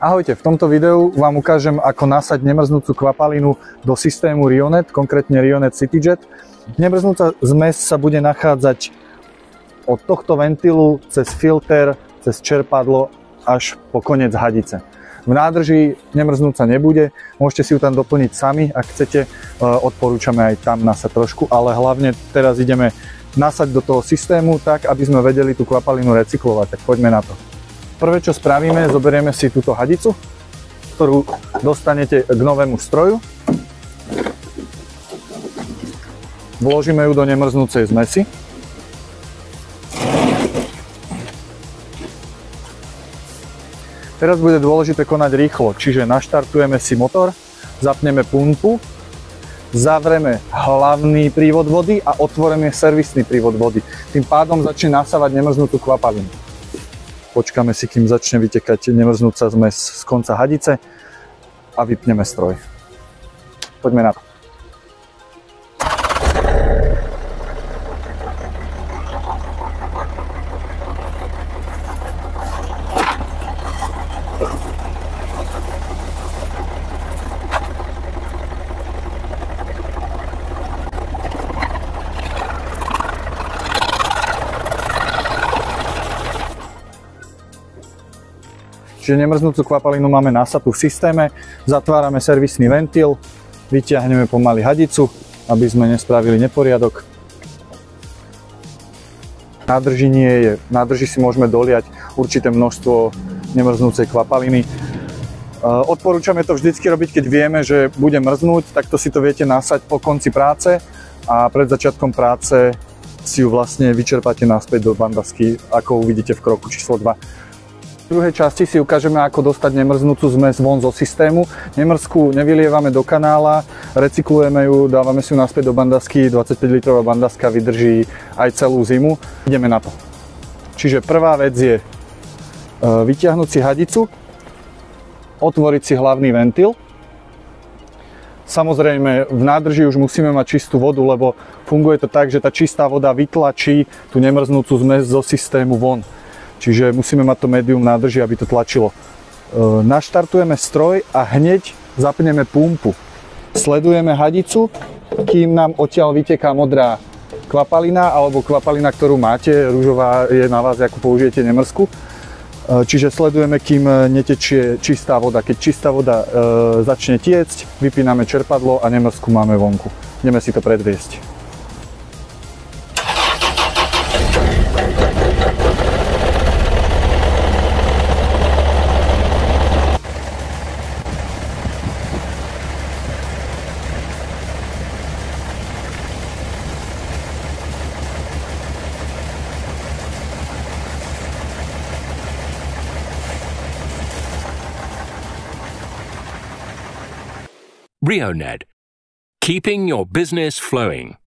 Ahojte, v tomto videu vám ukážem, ako nasať nemrznúcu kvapalinu do systému Rionet, konkrétne Rionet CityJet. Nemrznúca zmes sa bude nachádzať od tohto ventilu cez filter, cez čerpadlo až po koniec hadice. V nádrži nemrznúca nebude, môžete si ju tam doplniť sami, ak chcete, odporúčame aj tam nasať trošku, ale hlavne teraz ideme nasať do toho systému tak, aby sme vedeli tú kvapalinu recyklovať, tak poďme na to. Prvé, čo spravíme, zoberieme si túto hadicu, ktorú dostanete k novému stroju. Vložíme ju do nemrznúcej zmesi. Teraz bude dôležité konať rýchlo, čiže naštartujeme si motor, zapneme pumpu, zavreme hlavný prívod vody a otvoríme servisný prívod vody. Tým pádom začne nasávať nemrznutú kvapalinu. Počkáme si, kým začne vytekať nemrznúca zmes z konca hadice a vypneme stroj. Poďme na to. Čiže nemrznúcu kvapalinu máme nasatú v systéme, zatvárame servisný ventil, vyťahneme pomaly hadicu, aby sme nespravili neporiadok. Nádrži si môžeme doliať určité množstvo nemrznúcej kvapaliny. Odporúčame to vždycky robiť, keď vieme, že bude mrznúť, takto si to viete nasať po konci práce a pred začiatkom práce si ju vlastne vyčerpáte naspäť do bandasky, ako uvidíte v kroku číslo 2. V druhej časti si ukážeme, ako dostať nemrznúcu zmes von zo systému. Nemrzku nevylievame do kanála, recyklujeme ju, dávame si ju naspäť do bandasky. 25 litrová bandaska vydrží aj celú zimu. Ideme na to. Čiže prvá vec je vyťahnuť si hadicu, otvoriť si hlavný ventil. Samozrejme, v nádrži už musíme mať čistú vodu, lebo funguje to tak, že tá čistá voda vytlačí tú nemrznúcu zmes zo systému von. Čiže musíme mať to médium nádrži, aby to tlačilo. Naštartujeme stroj a hneď zapneme pumpu. Sledujeme hadicu, kým nám odtiaľ vyteká modrá kvapalina, alebo kvapalina, ktorú máte, ružová je na vás, ako použijete nemrzku. Čiže sledujeme, kým netečie čistá voda. Keď čistá voda začne tiecť, vypíname čerpadlo a nemrzku máme vonku. Ideme si to predviesť. Rionet, keeping your business flowing.